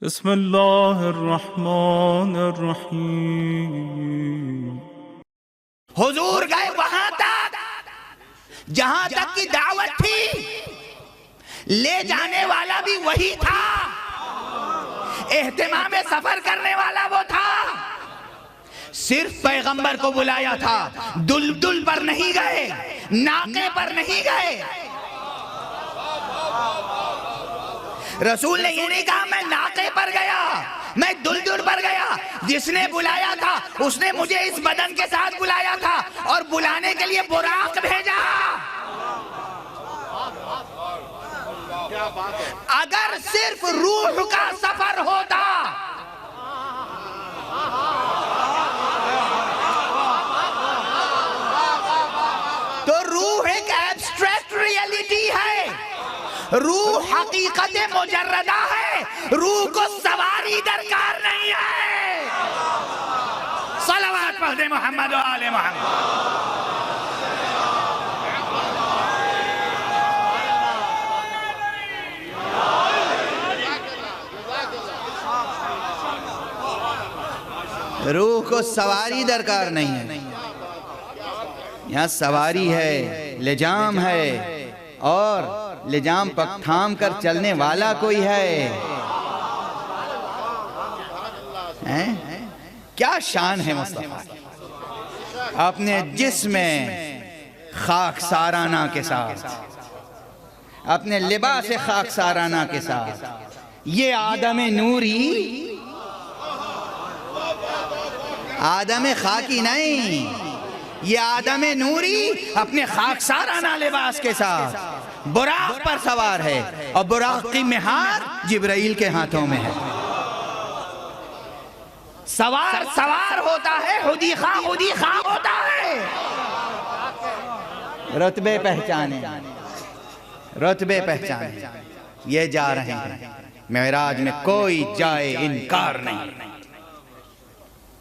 بسم اللہ الرحمن الرحیم۔ حضور گئے وہاں تک جہاں تک کی دعوت تھی، لے جانے والا بھی وہی تھا، اہتمام سفر کرنے والا وہ تھا، صرف پیغمبر کو بلایا تھا، دلدل پر نہیں گئے، ناقے پر نہیں گئے۔ رسول نے یہ نہیں کہا میں ناقے پر گیا، میں دلدل پر گیا، جس نے بلایا تھا اس نے مجھے اس بدن کے ساتھ بلایا تھا اور بلانے کے لیے براق بھیجا۔ اگر صرف روح کا سفر ہوتا تو روح ایک ایبسٹریکٹ ریئلٹی ہے، روح حقیقت مجردہ ہے، روح کو سواری درکار نہیں ہے۔ صلوات پڑھ دے محمد و آل محمد۔ روح کو سواری درکار نہیں ہے، یہاں سواری ہے، لجام ہے، اور لجام پک تھام کر چلنے والا کوئی ہے۔ کیا شان ہے مصطفیٰ، اپنے جسم خاک سارانہ کے ساتھ، اپنے لباس خاک سارانہ کے ساتھ، یہ آدم نوری، آدم خاکی نہیں، یہ آدم نوری اپنے خاک سارانہ لباس کے ساتھ براق پر سوار ہے، اور براق کی مہار جبرائیل کے ہاتھوں میں ہے۔ سوار سوار ہوتا ہے، خودی خواہ ہوتا ہے۔ رتبے پہچانے، رتبے پہچانے، یہ جا رہے ہیں معراج میں، کوئی جائے انکار نہیں۔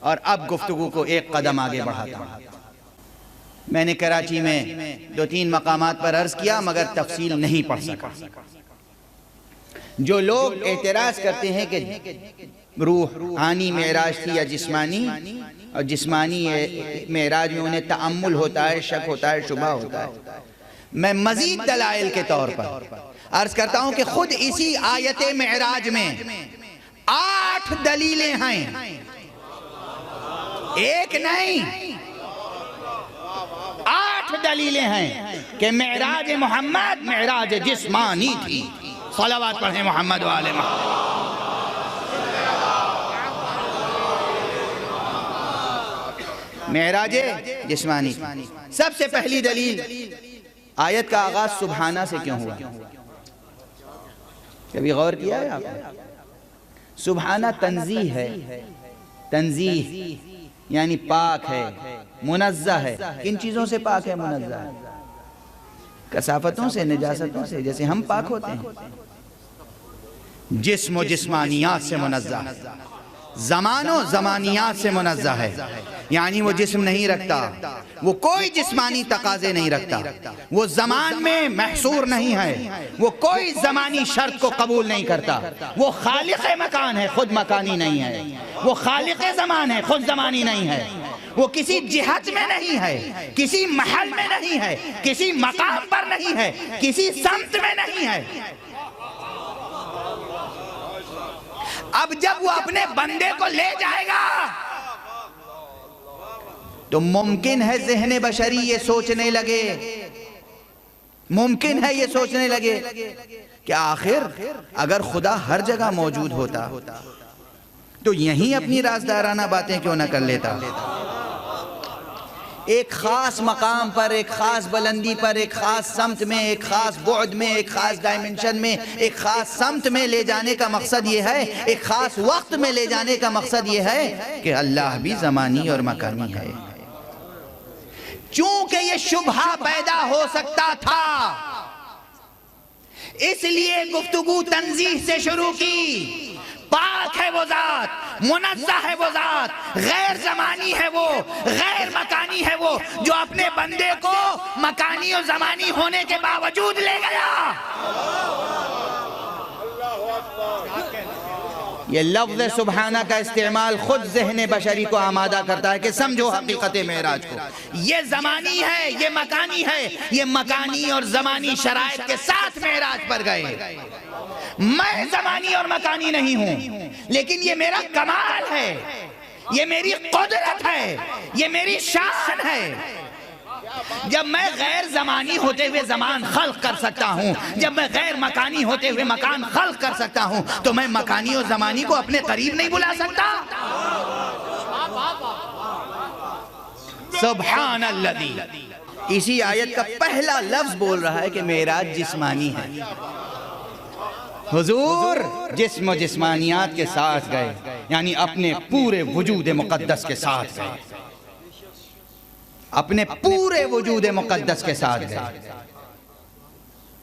اور اب گفتگو کو ایک قدم آگے بڑھاتا ہوں۔ میں نے کراچی میں 2-3 مقامات پر عرض کیا مگر تفصیل نہیں پڑھ سکا۔ جو لوگ اعتراض کرتے ہیں کہ روحانی معراج تھی یا جسمانی، اور جسمانی معراج میں انہیں تأمل ہوتا ہے، شک ہوتا ہے، شبہ ہوتا ہے، میں مزید دلائل کے طور پر عرض کرتا ہوں کہ خود اسی آیت معراج میں 8 دلیلیں ہیں، ایک نہیں 8 دلیلیں ہیں کہ معراج محمد معراج جسمانی تھی۔ صلوات پڑھیں محمد و آل محمد۔ معراج جسمانی تھی۔ سب سے پہلی دلیل، آیت کا آغاز سبحانہ سے کیوں ہوا؟ کبھی غور کیا ہے آپ نے؟ سبحانہ تنزیہ ہے، تنزیہ یعنی پاک ہے، منزہ ہے۔ کن چیزوں سے پاک ہے، منزہ ہے؟ کثافتوں سے، نجاستوں سے، جیسے ہم پاک ہوتے ہیں۔ جسم و جسمانیات سے منزہ ہے، زمان و زمانیات سے منزہ ہے، یعنی وہ جسم نہیں رکھتا، وہ کوئی جسمانی تقاضے نہیں رکھتا، وہ زمان میں محصور نہیں ہے، وہ کوئی زمانی شرط کو قبول نہیں کرتا، وہ خالق مکان ہے، خود مکانی نہیں ہے، وہ خالق زمان ہے، خود زمانی نہیں ہے، وہ کسی جہت میں نہیں ہے، کسی محل میں نہیں ہے، کسی مقام پر نہیں ہے، کسی سمت میں نہیں ہے۔ اب جب وہ اپنے بندے کو لے جائے گا تو ممکن ہے ذہن بشری یہ سوچنے لگے، ممکن ہے یہ سوچنے لگے کہ آخر اگر خدا ہر جگہ موجود ہوتا تو یہیں اپنی رازدارانہ باتیں کیوں نہ کر لیتا؟ ایک خاص مقام پر، ایک خاص بلندی پر، ایک خاص سمت میں، ایک خاص بعد میں، ایک خاص ڈائمنشن میں، ایک خاص سمت میں لے جانے کا مقصد یہ ہے، ایک خاص وقت میں لے جانے کا مقصد یہ ہے کہ اللہ بھی زمانی اور مکانی ہے۔ چونکہ یہ شبہہ پیدا ہو سکتا تھا، اس لیے گفتگو تنزیہ سے شروع کی۔ پاک ہے وہ ذات، منزہ ہے وہ ذات، غیر زمانی ہے وہ، غیر مکانی ہے وہ، جو اپنے بندے کو مکانی و زمانی ہونے کے باوجود لے گیا۔ یہ لفظ سبحانہ کا استعمال خود ذہن بشری کو آمادہ کرتا ہے کہ سمجھو حقیقت معراج کو. یہ زمانی ہے، یہ مکانی ہے. یہ مکانی اور زمانی شرائط کے ساتھ معراج پر گئے. میں زمانی اور مکانی نہیں ہوں، لیکن یہ میرا کمال ہے، یہ میری قدرت ہے، یہ میری شان ہے. جب میں غیر زمانی ہوتے ہوئے زمان خلق کر سکتا ہوں، جب میں غیر مکانی ہوتے ہوئے مکان خلق کر سکتا ہوں، تو میں مکانی اور زمانی کو اپنے قریب نہیں بلا سکتا؟ سبحان الذی. اسی آیت کا پہلا لفظ بول رہا ہے کہ معراج جسمانی ہے. حضور جسم و جسمانیات کے ساتھ گئے، یعنی اپنے پورے وجود مقدس کے ساتھ گئے، اپنے پورے وجود مقدس کے ساتھ گئے.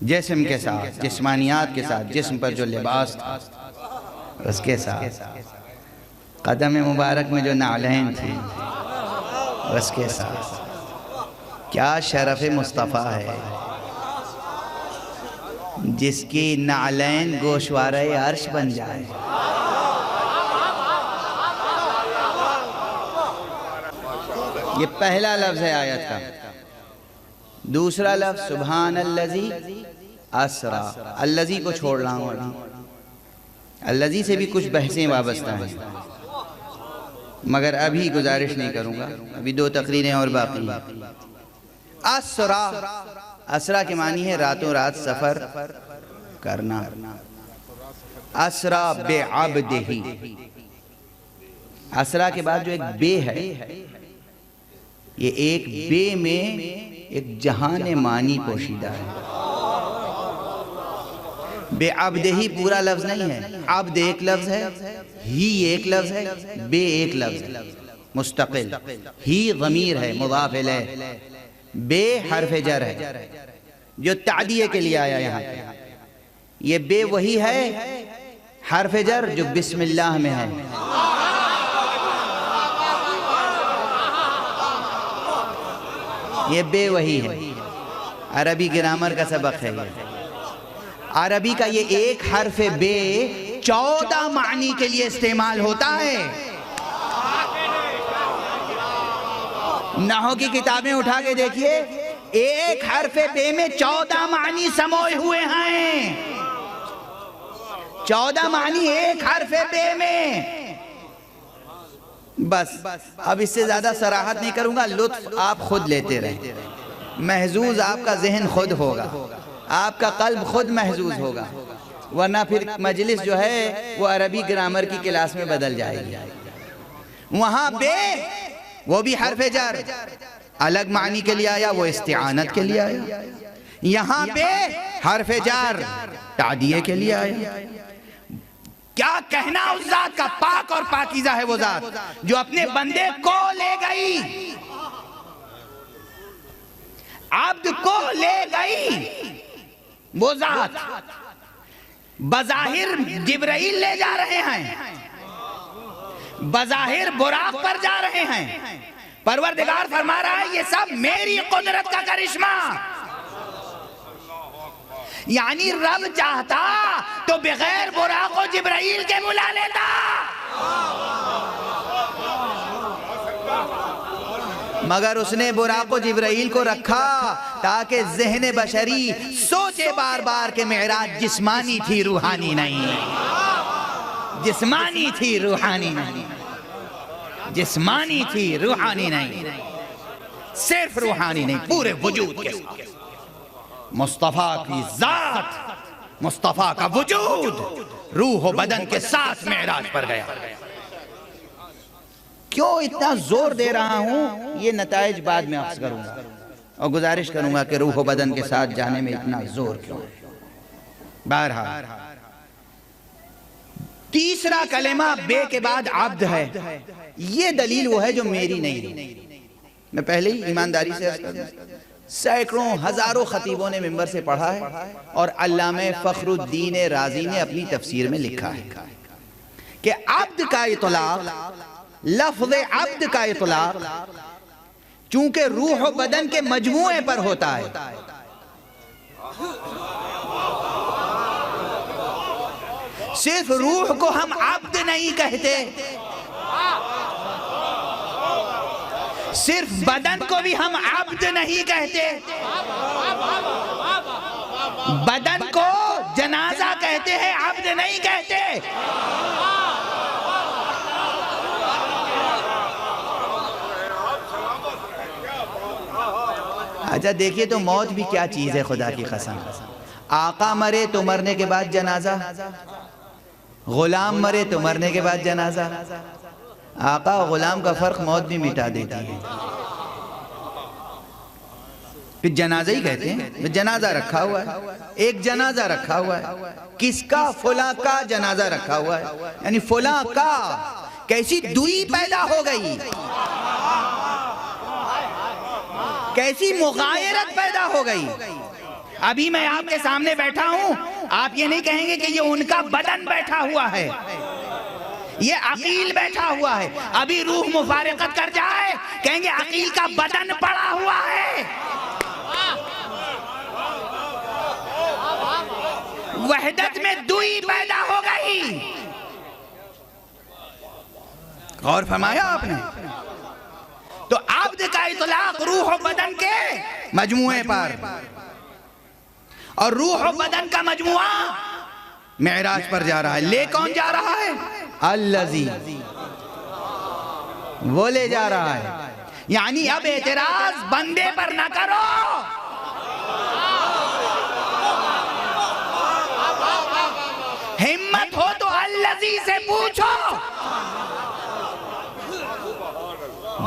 جسم کے ساتھ، جسمانیات کے ساتھ، جسم پر جو لباس تھا اس کے ساتھ، قدم مبارک میں جو نعلین تھی اس کے ساتھ. کیا شرف مصطفیٰ ہے جس کی نعلین گوشوارہ عرش بن جائے. یہ پہلا لفظ ہے آیت کا. دوسرا لفظ سبحان الذی اسرا. الذی کو چھوڑ رہا ہوں. الذی سے بھی کچھ بحثیں وابستہ ہیں، مگر ابھی گزارش نہیں کروں گا، ابھی 2 تقریریں اور باقی. اسرا، اسرا کے معنی ہے راتوں رات سفر کرنا. اسرا بعبدہ. اسرا کے بعد جو ایک بے ہے، یہ ایک بے میں ایک جہان معنی پوشیدہ ہے. بے عبدہ ہی پورا لفظ نہیں ہے. عبد ایک لفظ ہے، ہی ایک لفظ ہے، بے ایک لفظ ہے مستقل. ہی ضمیر ہے مضاف الیہ، بے حرف جر ہے جو تعدیہ کے لیے آیا یہاں پہ. یہ بے وہی ہے حرف جر جو بسم اللہ میں ہے. یہ بے وہی ہے. عربی گرامر کا سبق ہے یہ. عربی کا یہ ایک حرف بے 14 معنی کے لیے استعمال ہوتا ہے. نحو کی کتابیں اٹھا کے دیکھیے، ایک حرف بے میں 14 معنی سموئے ہوئے ہیں. 14 معنی ایک حرف بے میں. بس اب اس سے زیادہ صراحت نہیں کروں گا، لطف آپ خود لیتے رہیں. محظوظ آپ کا ذہن خود ہوگا، آپ کا قلب خود محظوظ ہوگا، ورنہ پھر مجلس جو ہے وہ عربی گرامر کی کلاس میں بدل جائے گی. وہاں بے وہ بھی حرف جر الگ معنی کے لیے آیا، وہ استعانت کے لیے آیا. یہاں بے حرف جر تعدیہ کے لیے آیا. کیا کہنا اس ذات کا، پاک اور پاکیزہ ہے وہ ذات جو اپنے بندے کو لے گئی، عبد کو لے گئی. وہ ذات بظاہر جبرائیل لے جا رہے ہیں، بظاہر براق پر جا رہے ہیں. پروردگار فرما رہا ہے یہ سب میری قدرت کا کرشمہ. یعنی رب چاہتا تو بغیر براق و جبرائیل کے بلا لیتا. مگر اس نے براق و جبرائیل کو رکھا تاکہ ذہن بشری سوچے بار بار کہ معراج جسمانی تھی روحانی نہیں. جسمانی تھی روحانی نہیں. جسمانی تھی روحانی نہیں. صرف روحانی نہیں، پورے وجود کے ساتھ. مصطفیٰ کی ذات، مصطفیٰ کا وجود روح و بدن کے ساتھ معراج پر گیا. کیوں اتنا زور دے رہا ہوں یہ نتائج بعد میں عرض کروں گا، اور گزارش کروں گا کہ روح و بدن کے ساتھ جانے میں اتنا زور کیوں. بہرحال تیسرا کلمہ بے کے بعد عبد ہے. یہ دلیل وہ ہے جو میری نہیں. میں پہلے ہی ایمانداری سے عرض کروں، سینکڑوں ہزاروں خطیبوں نے منبر سے پڑھا ہے، اور علامہ فخر الدین رازی نے اپنی تفسیر میں لکھا ہے کہ عبد کا اطلاق، لفظ عبد کا اطلاق چونکہ روح و بدن کے مجموعے پر ہوتا ہے، صرف روح کو ہم عبد نہیں کہتے، صرف بدن کو بھی ہم عبد نہیں کہتے، بدن کو جنازہ کہتے ہیں، عبد نہیں کہتے۔ اچھا دیکھیے تو موت بھی کیا چیز ہے خدا کی قسم۔ آقا مرے تو مرنے کے بعد جنازہ، غلام مرے تو مرنے کے بعد جنازہ۔ آقا اور غلام کا فرق موت بھی مٹا دیتی ہے۔ پھر جنازہ ہی کہتے ہیں، جنازہ رکھا ہوا ہے، ایک جنازہ رکھا ہوا ہے، کس کا؟ فلاں کا جنازہ رکھا ہوا ہے، یعنی فلاں کا۔ کیسی دوری پیدا ہو گئی، کیسی مغایرت پیدا ہو گئی۔ ابھی میں آپ کے سامنے بیٹھا ہوں، آپ یہ نہیں کہیں گے کہ یہ ان کا بدن بیٹھا ہوا ہے، یہ عقیل بیٹھا ہوا ہے۔ ابھی روح مفارقت کر جائے، کہیں گے عقیل کا بدن پڑا ہوا ہے۔ وحدت میں دوئی پیدا ہو گئی۔ غور فرمایا آپ نے؟ تو عبد کا اطلاق روح و بدن کے مجموعے پر، اور روح و بدن کا مجموعہ معراج پر جا رہا ہے۔ لے کون جا رہا ہے؟ الذی، وہ لے جا رہا ہے۔ یعنی اب اعتراض بندے پر نہ کرو، ہمت ہو تو الذی سے پوچھو۔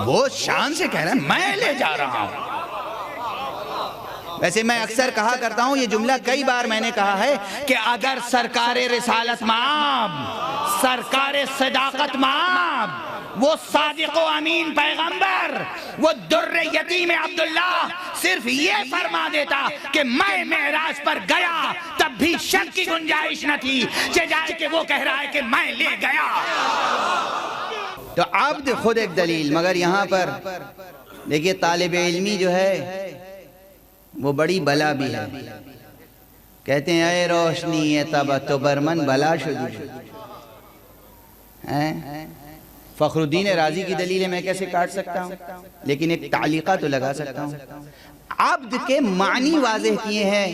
وہ شان سے کہہ رہا ہے میں لے جا رہا ہوں۔ ویسے میں اکثر کہا کرتا ہوں، یہ جملہ کئی بار میں نے کہا ہے کہ اگر سرکار رسالت مآب، سرکار صداقت مآب، وہ صادق و امین پیغمبر، وہ در یتیم عبداللہ صرف یہ فرما دیتا کہ میں معراج پر گیا، تب بھی شک کی گنجائش نہ تھی کہ وہ کہہ رہا ہے کہ میں لے گیا۔ تو عبد خود ایک دلیل، مگر یہاں پر دیکھیے طالب علمی جو ہے وہ بڑی بلا بھی ہے۔ کہتے ہیں اے روشنی تب تو برمن بلا شدی۔ فخر الدین رازی کی دلیل ہے، میں کیسے کاٹ سکتا ہوں، لیکن ایک تعلیقہ تو لگا سکتا ہوں۔ عبد کے معنی واضح کیے ہیں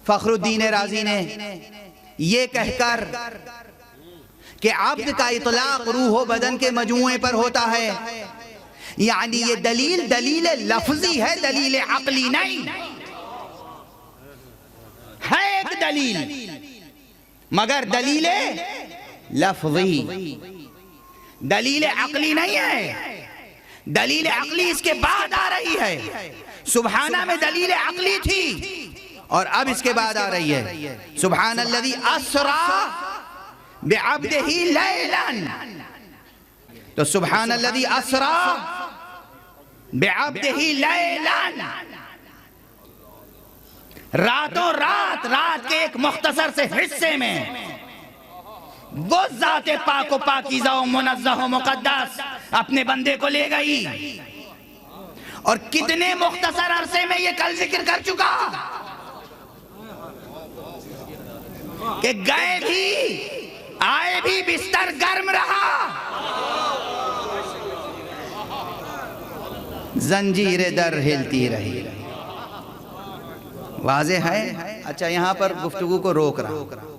فخر الدین رازی نے، یہ کہہ کر کہ عبد کا اطلاق روح و بدن کے مجموعے پر ہوتا ہے، یعنی یہ دلیل لفظی ہے، دلیل عقلی نہیں ہے۔ ایک دلیل مگر دلیل لفظی، دلیل عقلی نہیں ہے۔ دلیل عقلی اس کے بعد آ رہی ہے۔ سبحانہ میں دلیل عقلی تھی اور اب اس کے بعد آ رہی ہے سبحان الذی اسری بعبدہ لیلا۔ تو سبحان الذی اسری بعبدہ لیلا، راتوں رات کے ایک مختصر سے حصے میں وہ ذات پاک و پاکیزہ و منزہ و مقدس اپنے بندے کو لے گئی۔ اور کتنے مختصر عرصے میں یہ کل ذکر کر چکا کہ گئے بھی آئے بھی بستر گرم رہا، زنجیر در ہلتی رہی۔ واضح ہے؟ اچھا یہاں پر گفتگو کو روک رہا